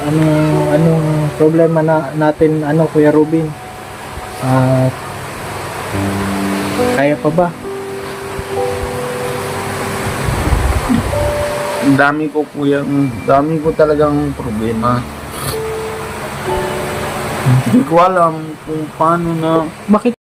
Anong problema natin, Kuya Robin? Ah, kaya pa ba? Ang dami ko kuya, dami ko talagang problema. Hindi ko alam kung paano na. Bakit?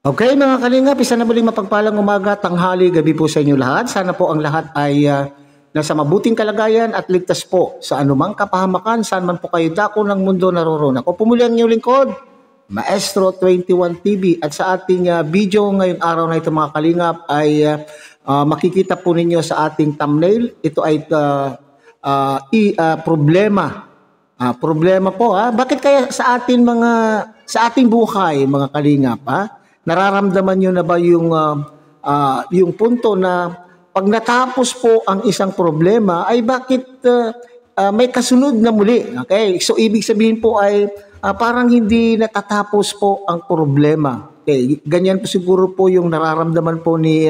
Okay mga kalingap, isa na muling mapagpalang umaga, tanghali, gabi po sa inyo lahat. Sana po ang lahat ay nasa mabuting kalagayan at ligtas po sa anumang kapahamakan, saan man po kayo dako ng mundo naroroon. Ako po muli ang inyong lingkod, Maestro 21 TV, at sa ating video ngayong araw na ito mga kalingap ay makikita po ninyo sa ating thumbnail. Ito ay problema. Problema po Bakit kaya sa ating buhay mga kalingap nararamdaman nyo na ba yung punto na pag natapos po ang isang problema ay bakit may kasunod na muli? Okay? So ibig sabihin po ay parang hindi natatapos po ang problema. Okay? Ganyan po siguro po yung nararamdaman po ni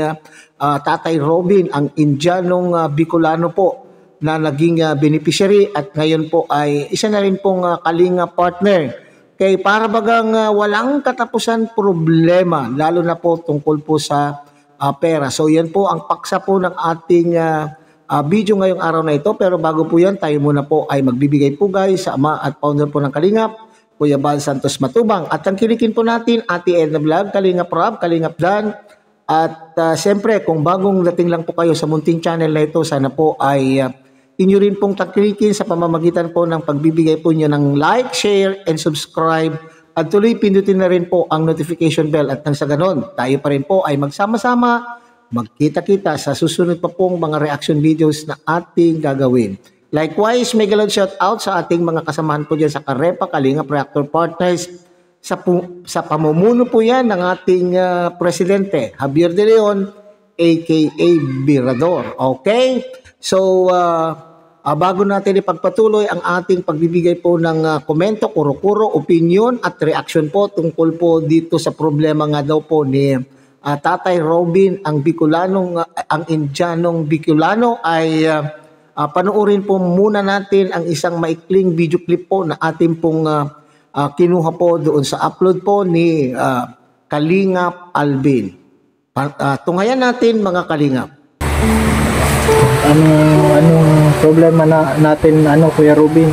Tatay Robin, ang Indianong Bicolano po na naging beneficiary at ngayon po ay isa na rin pong kalinga partner. Kaya para bagang walang katapusan problema, lalo na po tungkol po sa pera. So yan po ang paksa po ng ating video ngayong araw na ito. Pero bago po yan, tayo muna po ay magbibigay po guys sa ama at founder po ng Kalingap, Kuya Bal Santos Matubang. At tangkilikin po natin, Ate Edna Vlog, Kalingap Rob, Kalingap Dan. At siyempre, kung bagong dating lang po kayo sa munting channel na ito, sana po ay inyo rin pong taklikin sa pamamagitan po ng pagbibigay po nyo ng like, share, and subscribe. At tuloy pindutin na rin po ang notification bell at nang sa ganon, tayo pa rin po ay magsama-sama, magkita-kita sa susunod pa pong mga reaction videos na ating gagawin. Likewise, may galon shout out sa ating mga kasamahan po dyan sa Karepa, Kalingap Reactor Partners. Sa pamumuno po yan ng ating Presidente, Javier De Leon, aka Virador. Okay? So, bago natin ipagpatuloy ang ating pagbibigay po ng komento, kuro-kuro, opinion at reaction po tungkol po dito sa problema nga daw po ni Tatay Robin, ang Indianong Bicolano, ay panoorin po muna natin ang isang maikling video clip po na ating pong kinuha po doon sa upload po ni Kalingap Alvin. Tunghayan natin mga Kalingap. Anong problema natin, Kuya Robin?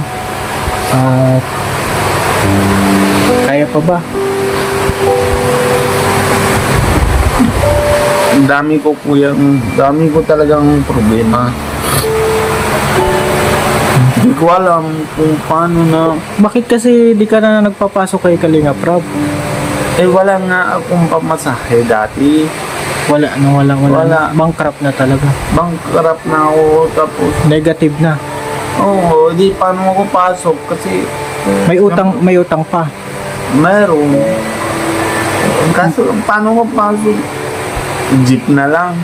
Kaya pa ba? Ang dami ko kuya, dami ko talagang problema. Hindi ko alam kung paano na. Bakit kasi di ka na nagpapasok kay Kalingap Rob? Wala nga akong pamasahe dati. Wala. Bankrupt na talaga. Bankrupt na ako, tapos Negative na. Oo, di paano ako pasok kasi May utang pa. meron. Kaso paano ko pasok? Jeep na lang.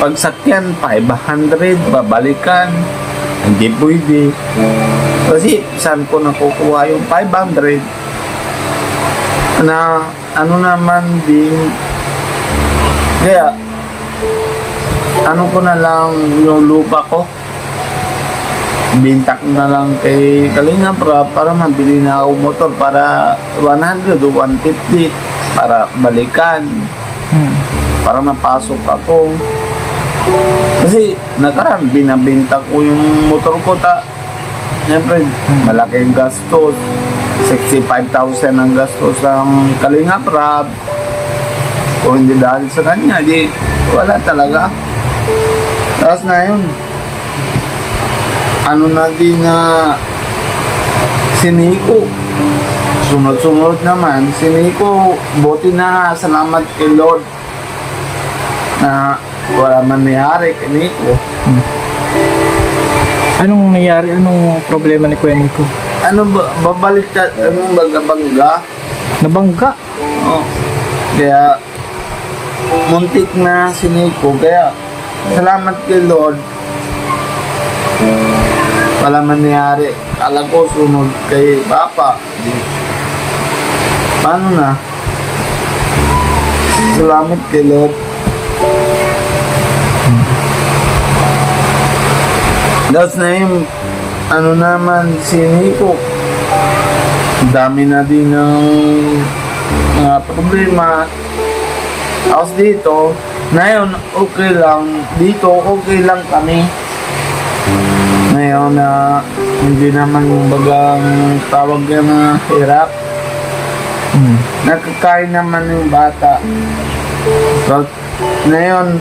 Pagsakyan 500, babalikan. Hindi pwede. Kasi saan ko nakukuha yung 500 na naman din. Kaya, ko na lang yung lupa ko. Bintak na lang kay Kalingap Rob para mabili na ako motor para 100 o 150 para balikan. Para mapasok ako. Kasi nakaraan, binabinta ko yung motor ko siyempre, malaking gastos. 65,000 ang gastos ng Kalingap Rob. Kung hindi dahil sa kanya, di wala talaga. Tapos na yun. Na din na siniko. Sunod-sunod naman. Siniko, buti na salamat kay Lord na wala man nangyari kay Nico. Anong nangyari? Anong problema ni Kuya Nico? Babalik ka, bangga? Nabangga? Oo. Kaya, muntik na si Nico. Kaya, salamat kay Lord. Wala man nangyari. Kala ko sunod kay Papa. Paano na? Salamat kay Lord. Tapos na yung ano naman si Nico. Ang dami na din ng problema. Tapos dito, ngayon okay lang. Dito okay lang kami. Ngayon na hindi naman bagang tawag na hirap. Nakakain naman yung bata. So, ngayon,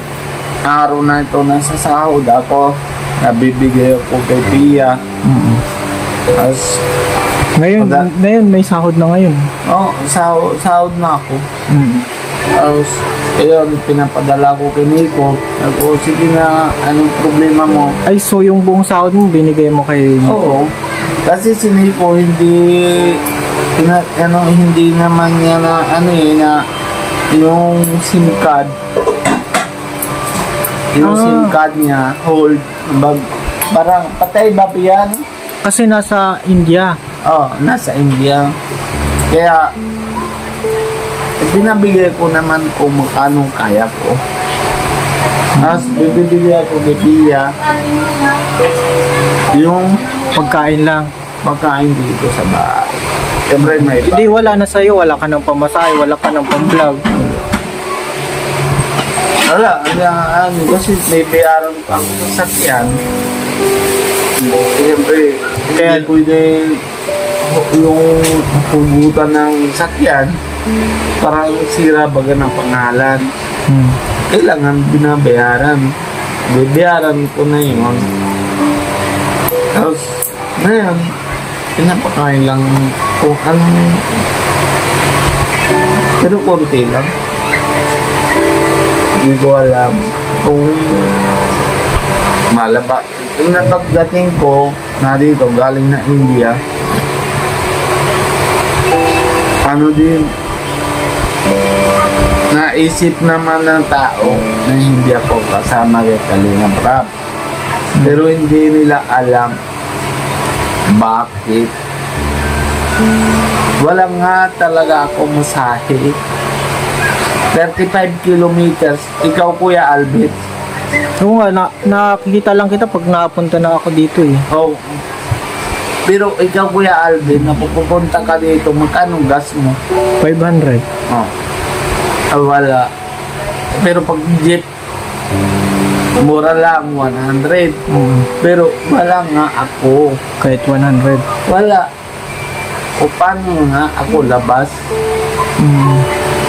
araw na ito nasa sahod ako. Nabibigay ako kay Pia. Tapos, Ngayon may sahod na ngayon. sahod na ako. Tapos, ayun, pinapadala ko kay Nico. Ako, sige na, anong problema mo? Ay, so yung buong sahod mo binigay mo kay... Oo. Kasi si Nico, hindi naman niya na yung SIM card SIM card niya hold parang patay ba yan? Kasi nasa India. Nasa India, kaya binabigay ko naman kung magkano kaya ko. Tapos bibigay ako kay Pia yung Pagkain lang. pagkain dito sa bahay. Siyempre may Hindi, wala na sa'yo. Wala ka ng pamasahe, wala ka ng pang-vlog. Wala, kasi may bayaran pa ako sa sakyan. Siyempre, kaya pwede yung pugutan ng sakyan, parang sira baga ng pangalan. Kailangan binabayaran. Bayaran ko na yun. Tapos, ngayon, pinapakain lang kung anong, pero konti lang. Hindi ko alam kung malaba. Yung napagdating ko na dito, galing na India, din, naisip naman ng tao na hindi ako kasama kay Kalingap Rap. Pero hindi nila alam bakit. Wala nga talaga ako masahe. 35 kilometers. Ikaw, Kuya Albert. Oo nga, nakikita lang kita pag napunta na ako dito eh. Oh. Pero ikaw, Kuya Albert, napupunta ka dito, magkano gas mo? 500. Wala. Pero pag jeep, mura lang, 100. Pero wala nga ako. Kahit 100. Wala. O paano nga ako labas?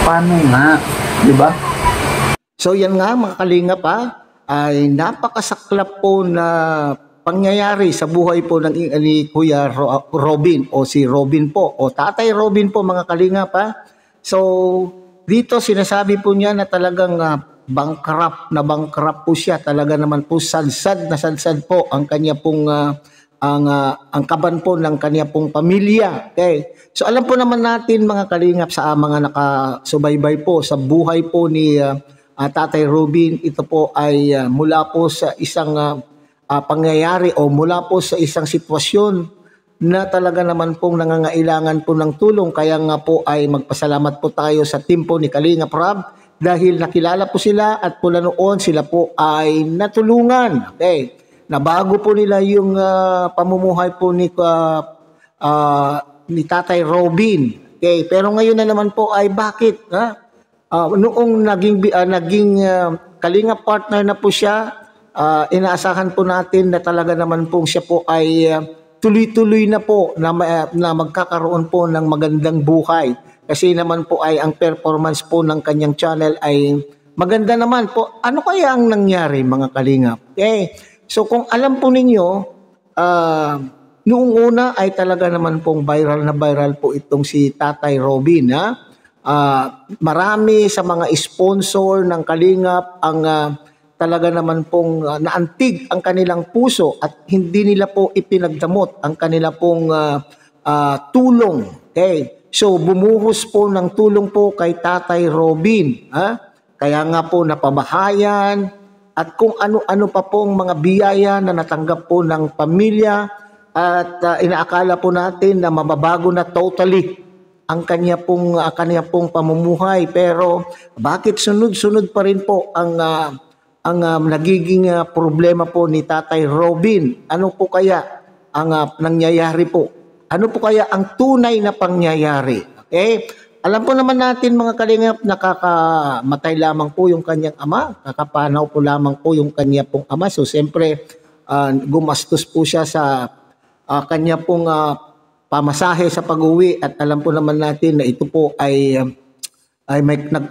Paano nga? Diba? So yan nga mga kalingap ay napakasaklap po na pangyayari sa buhay po ng ni Kuya Robin o si Robin po o Tatay Robin po mga kalingap So dito sinasabi po niya na talagang bankrupt po siya. Talaga naman po sadsad po ang kanya pong ang kaban po ng kanya pong pamilya. Okay. So alam po naman natin mga kalingap sa mga nakasubaybay po sa buhay po ni Tatay Robin, ito po ay mula po sa isang pangyayari o mula po sa isang sitwasyon na talaga naman pong nangangailangan po ng tulong. Kaya nga po ay magpasalamat po tayo sa team po ni Kalingap Rab dahil nakilala po sila at mula noon sila po ay natulungan. Okay. Nabago po nila yung pamumuhay po ni Tatay Robin. Okay, pero ngayon na naman po ay bakit? Noong naging Kalingap partner na po siya, inaasahan po natin na talaga naman po siya po ay tuloy-tuloy na po na magkakaroon po ng magandang buhay. Kasi naman po ay ang performance po ng kanyang channel ay maganda naman po. Ano kaya ang nangyari mga Kalingap? Okay. So kung alam po ninyo, noong una ay talaga naman pong viral na viral po itong si Tatay Robin. Marami sa mga sponsor ng Kalingap ang talaga naman pong naantig ang kanilang puso at hindi nila po ipinagdamot ang kanila pong tulong. Okay? So bumuhos po ng tulong po kay Tatay Robin. Kaya nga po napabahayan, at kung ano-ano pa pong mga biyaya na natanggap po ng pamilya at inaakala po natin na mababago na totally ang kanya pong pamumuhay, pero bakit sunod-sunod pa rin po ang nagiging problema po ni Tatay Robin? Ano po kaya ang nangyayari po? Ano po kaya ang tunay na pangyayari? Okay? Alam po naman natin mga kalingap, nakakamatay lamang po yung kanyang ama, kakapanaw po lamang po yung kanya pong ama. So siyempre, gumastos po siya sa kanya pong pamasahe sa pag-uwi, at alam po naman natin na ito po ay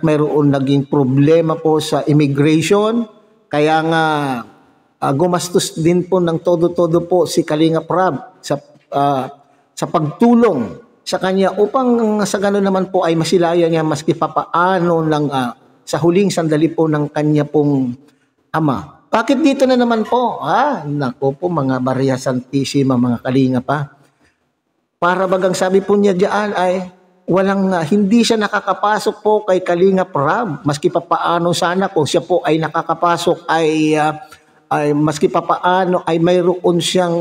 mayroon naging problema po sa immigration, kaya nga gumastos din po ng todo-todo po si Kalingap Rab sa pagtulong sa kanya upang sa gano'n naman po ay masilaya niya maski papaano sa huling sandali po ng kanya pong ama. Bakit dito na naman po? Nako po mga Maria Santissima, mga Kalingap pa. Para bagang sabi po niya diyan ay hindi siya nakakapasok po kay Kalingap Rab. Maski papaano sana kung siya po ay nakakapasok ay maski papaano ay mayroon siyang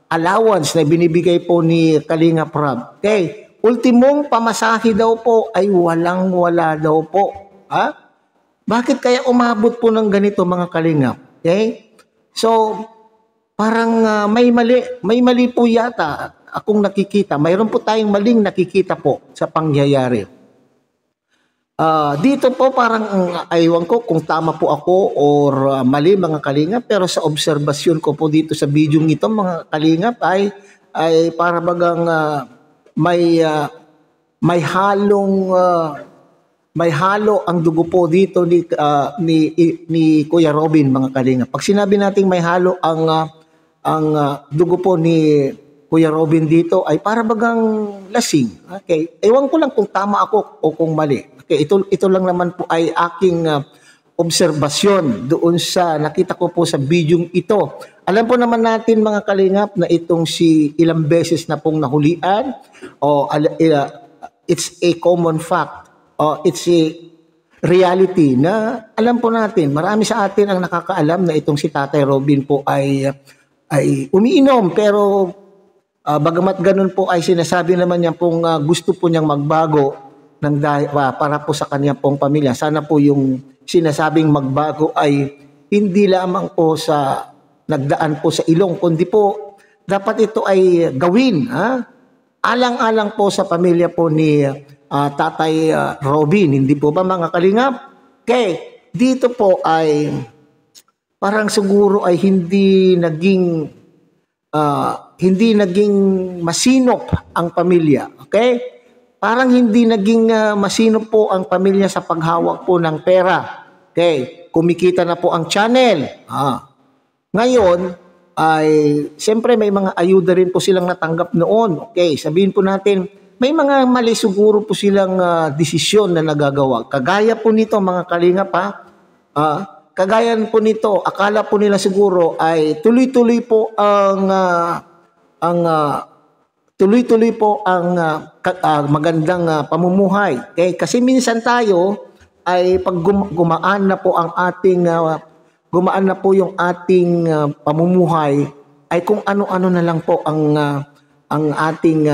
allowance na binibigay po ni Kalingap Rab. Okay, ultimong pamasahe daw po ay walang-wala daw po. Bakit kaya umabot po ng ganito mga Kalingap? Okay? So, parang may mali po yata akong nakikita. Mayroon po tayong maling nakikita po sa pangyayari. Dito po parang aywan ko kung tama po ako or mali mga Kalingap, pero sa obserbasyon ko po dito sa video ito mga Kalingap ay para bagang may halo ang dugo po dito ni Kuya Robin mga Kalingap. Pag sinabi nating may halo ang dugo po ni Kuya Robin dito ay para bagang lasing. Okay, ewan ko lang kung tama ako o kung mali. Okay, ito lang naman po ay aking obserbasyon doon sa nakita ko po sa video ito. Alam po naman natin mga Kalingap na itong si ilang beses na pong nahulian it's a common fact. It's a reality na alam po natin, marami sa atin ang nakakaalam na itong si Tatay Robin po ay umiinom, pero bagamat ganun po ay sinasabi naman niya pong gusto po niyang magbago para po sa kanya pong pamilya. Sana po yung sinasabing magbago ay hindi lamang po sa nagdaan po sa ilong, kundi po dapat ito ay gawin. Alang-alang po sa pamilya po ni Tatay Robin. Hindi po ba mga Kalingap? Okay, dito po ay parang siguro ay hindi naging masinop ang pamilya. Okay? Parang hindi naging masinop po ang pamilya sa paghawak po ng pera. Okay, kumikita na po ang channel. Ngayon ay siyempre may mga ayuda rin po silang natanggap noon. Okay, sabihin po natin may mga mali siguro po silang desisyon na nagagawa. Kagaya po nito mga Kalingap kagaya po nito, akala po nila siguro ay tuloy-tuloy po ang magandang pamumuhay. Okay? Kasi minsan tayo ay pag gumaan na po yung ating pamumuhay ay kung ano-ano na lang po ang ating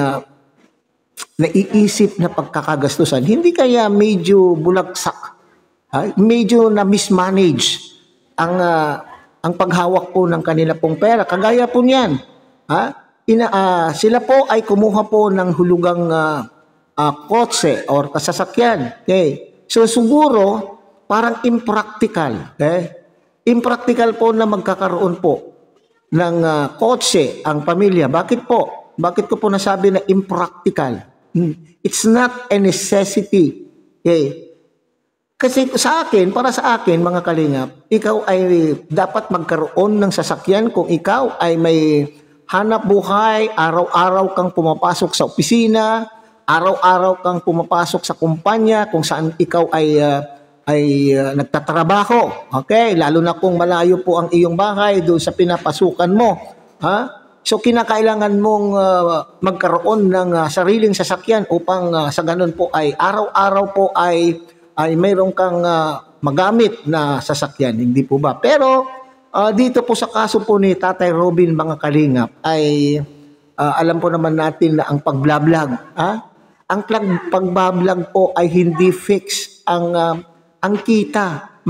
naiisip na pagkakagastusan. Hindi kaya medyo bulagsak, medyo na mismanage ang paghawak po ng kanila pong pera. Kagaya po niyan. Sila po ay kumuha po ng hulugang kotse or kasasakyan. Okay? So siguro parang impractical. Okay? Impractical po na magkakaroon po ng kotse ang pamilya. Bakit po? Bakit ko po nasabi na impractical? It's not a necessity. Okay? Kasi para sa akin mga Kalingap, ikaw ay dapat magkaroon ng sasakyan kung ikaw ay may hanap buhay, araw-araw kang pumapasok sa opisina, araw-araw kang pumapasok sa kumpanya kung saan ikaw ay nagtatrabaho. Okay? Lalo na kung malayo po ang iyong bahay doon sa pinapasukan mo. So kinakailangan mong magkaroon ng sariling sasakyan upang sa ganun po ay araw-araw po ay mayroon kang magamit na sasakyan. Hindi po ba? Pero dito po sa kaso po ni Tatay Robin mga Kalingap ay alam po naman natin na ang pagblablag, ang pagbablog po ay hindi fix ang kita.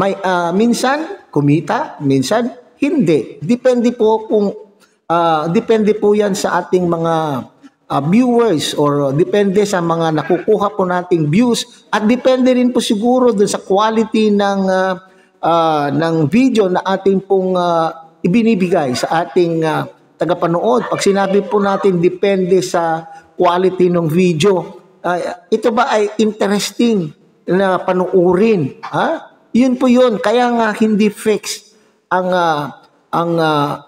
Minsan kumita, minsan hindi. Depende po 'yan sa ating mga viewers or depende sa mga nakukuha po nating views at depende rin po siguro dun sa quality ng video na ating pong ibinibigay sa ating tagapanood. Pag sinabi po natin depende sa quality ng video, ito ba ay interesting na panuurin? Yun po yun. Kaya nga hindi fix ang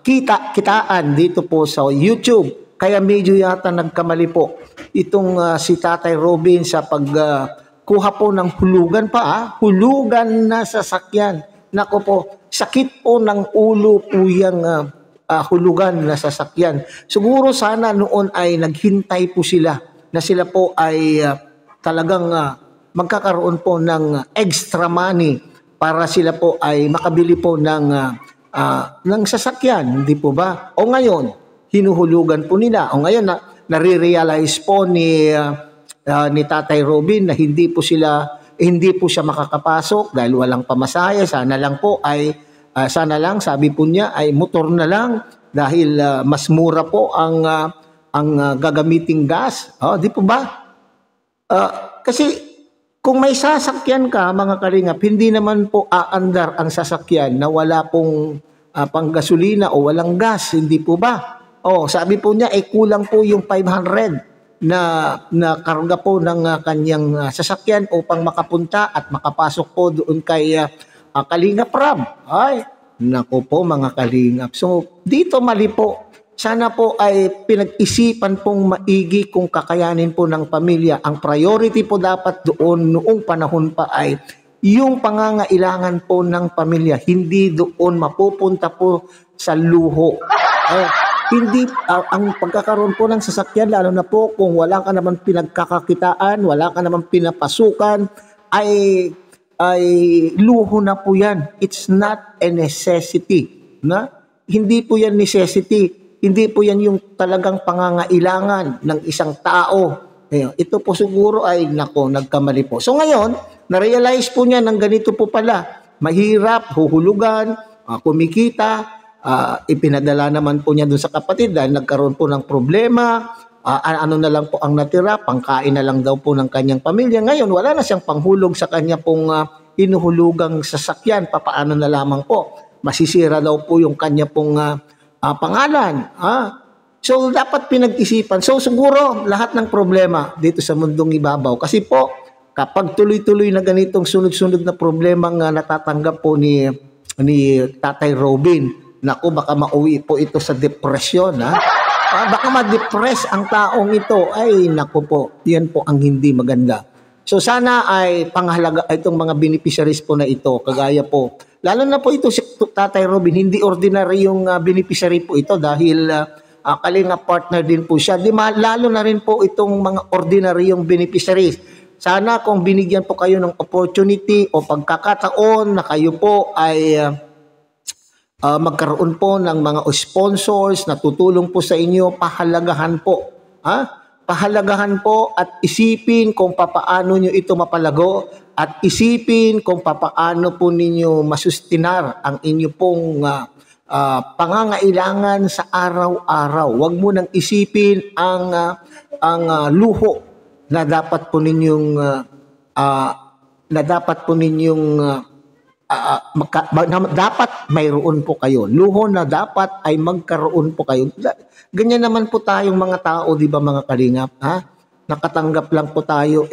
kitaan dito po sa YouTube. Kaya medyo yata nagkamali po itong si Tatay Robin sa pagkuha po ng hulugan pa. Hulugan na sasakyan. Nako po, sakit po ng ulo po yung hulugan na sasakyan. Siguro sana noon ay naghintay po sila na sila po ay talagang magkakaroon po ng extra money para sila po ay makabili po ng sasakyan, hindi po ba? O ngayon, hinuhulugan po nila. O ngayon, nare-realize po ni Tatay Robin na hindi po siya makakapasok dahil walang pamasahe. Sana lang, sabi po niya, ay motor na lang dahil mas mura po ang gagamiting gas. Di po ba? Kasi kung may sasakyan ka, mga kalingap, hindi naman po aandar ang sasakyan na wala pong panggasolina o walang gas, hindi po ba? Sabi po niya, kulang po yung 500 na karga po ng kanyang sasakyan upang makapunta at makapasok po doon kay Kalingap Rab. Ay, naku po mga kalingap. So, dito mali po. Sana po ay pinag-isipan pong maigi kung kakayanin po ng pamilya. Ang priority po dapat doon noong panahon pa ay yung pangangailangan po ng pamilya. Hindi doon mapupunta po sa luho. Hindi ang pagkakaroon po ng sasakyan, lalo na po kung wala ka naman pinagkakakitaan, wala ka naman pinapasukan, ay luho na po yan. It's not a necessity. Hindi po yan necessity. Hindi po yan yung talagang pangangailangan ng isang tao. Ito po siguro ay nagkamali po. So ngayon, na-realize po niya ng ganito po pala. Mahirap, huhulugan, kumikita, ipinadala naman po niya dun sa kapatid dahil nagkaroon po ng problema. Ano na lang po ang natira, pangkain na lang daw po ng kanyang pamilya. Ngayon, wala na siyang panghulog sa kanya pong hinuhulugang sasakyan. Papaano na lamang po? Masisira daw po yung kanya pong pangalan. So, dapat pinag-isipan. So, siguro, lahat ng problema dito sa mundong ibabaw. Kasi po, kapag tuloy-tuloy na ganitong sunod-sunod na problema nga natatanggap po ni Tatay Robin, naku, baka mauwi po ito sa depresyon, baka ma-depress ang taong ito. Ay, naku po, yan po ang hindi maganda. So, sana ay pangahalaga itong mga beneficiaries po na ito, kagaya po. Lalo na po ito si Tatay Robin, hindi ordinary yung beneficiary po ito dahil kalinga partner din po siya. Lalo na rin po itong mga ordinary yung beneficiaries. Sana kung binigyan po kayo ng opportunity o pagkakataon na kayo po ay magkaroon po ng mga sponsors na tutulong po sa inyo, pahalagahan po. Pahalagahan po at isipin kung papaano nyo ito mapalago at isipin kung papaano po ninyo masustinar ang inyo pong pangangailangan sa araw-araw. Huwag mo nang isipin ang luho na dapat po ninyong dapat mayroon po kayo. Luho na dapat ay magkaroon po kayo. Ganyan naman po tayong mga tao, di ba mga kalingap? Nakatanggap lang po tayo,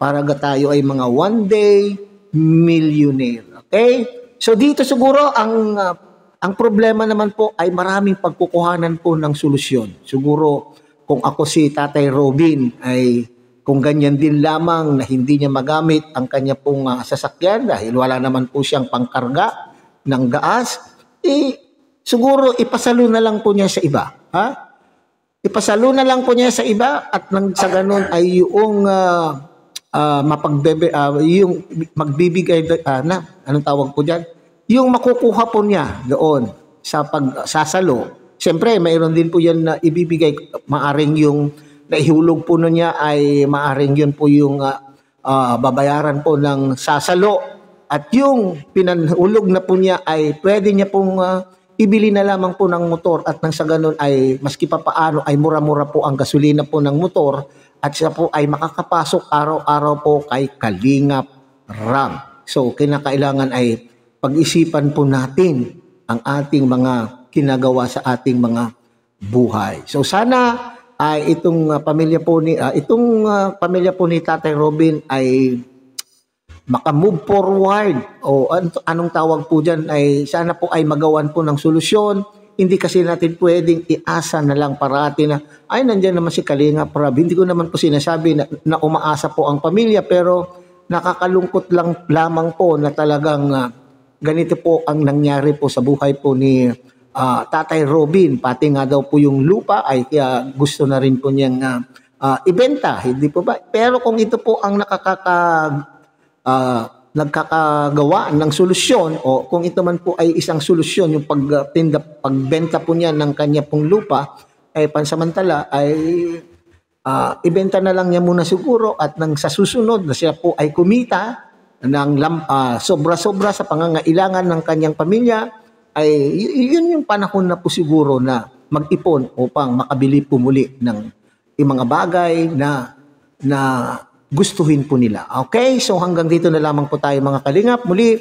para tayo ay mga one day millionaire. Okay? So dito siguro ang problema naman po ay maraming pagkukuhanan po ng solusyon. Siguro kung ako si Tatay Robin ay kung ganyan din lamang na hindi niya magamit ang kanya pong sasakyan dahil wala naman po siyang pangkarga ng gaas, siguro ipasalo na lang po niya sa iba. Ipasalo na lang po niya sa iba at nang sa ganun ay yung yung magbibigay anong tawag po diyan? Yung makukuha po niya doon sa pagsasalo. Siyempre, mayroon din po yan na ibibigay, maaring yung naihulog po nun niya ay maaring yun po yung babayaran po ng sasalo. At yung pinanhulog na po niya ay pwede niya pong ibili na lamang po ng motor at nang sa ganun ay maski pa paano ay mura-mura po ang gasolina po ng motor at siya po ay makakapasok araw-araw po kay Kalingap Ram. So kinakailangan ay pag-isipan po natin ang ating mga kinagawa sa ating mga buhay. So sana ay itong pamilya po ni Tatay Robin ay maka-move forward o anong tawag po dyan ay sana po ay magawan po ng solusyon. Hindi kasi natin pwedeng iasa na lang parati na ay nandiyan naman si Kalingap Rab. Hindi ko naman po sinasabi na umaasa po ang pamilya pero nakakalungkot lang lamang po na talagang ganito po ang nangyari po sa buhay po ni Tatay Robin. Pati nga daw po yung lupa ay kaya gusto na rin po niyang ibenta. Hindi po ba? Pero kung ito po ang nagkakagawa ng solusyon o kung ito man po ay isang solusyon yung pagbenta po niya ng kanya pong lupa ay pansamantala ay ibenta na lang niya muna siguro at nang sa susunod na siya po ay kumita ng sobra-sobra sa pangangailangan ng kanyang pamilya ay yun yung panahon na po siguro na mag-ipon upang makabili po muli ng mga bagay na gustuhin po nila. Okay, so hanggang dito na lamang po tayo mga Kalingap. Muli,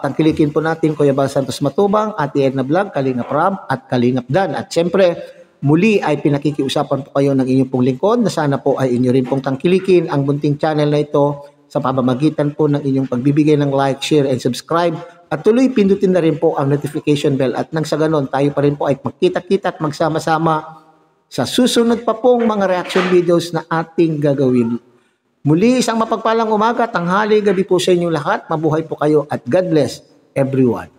tangkilikin po natin Kuya Bal Santos Matubang, Ate Edna Vlog, Kalingap Rab, at Kalingap Dan. At siyempre, muli ay pinakikiusapan po kayo ng inyong pong lingkod na sana po ay inyo rin pong tangkilikin ang bunting channel na ito sa pamamagitan po ng inyong pagbibigay ng like, share, and subscribe. At tuloy pindutin na rin po ang notification bell at nang sa ganon tayo pa rin po ay magkita-kita at magsama-sama sa susunod pa pong mga reaction videos na ating gagawin. Muli, isang mapagpalang umaga, tanghali, gabi po sa inyong lahat. Mabuhay po kayo at God bless everyone.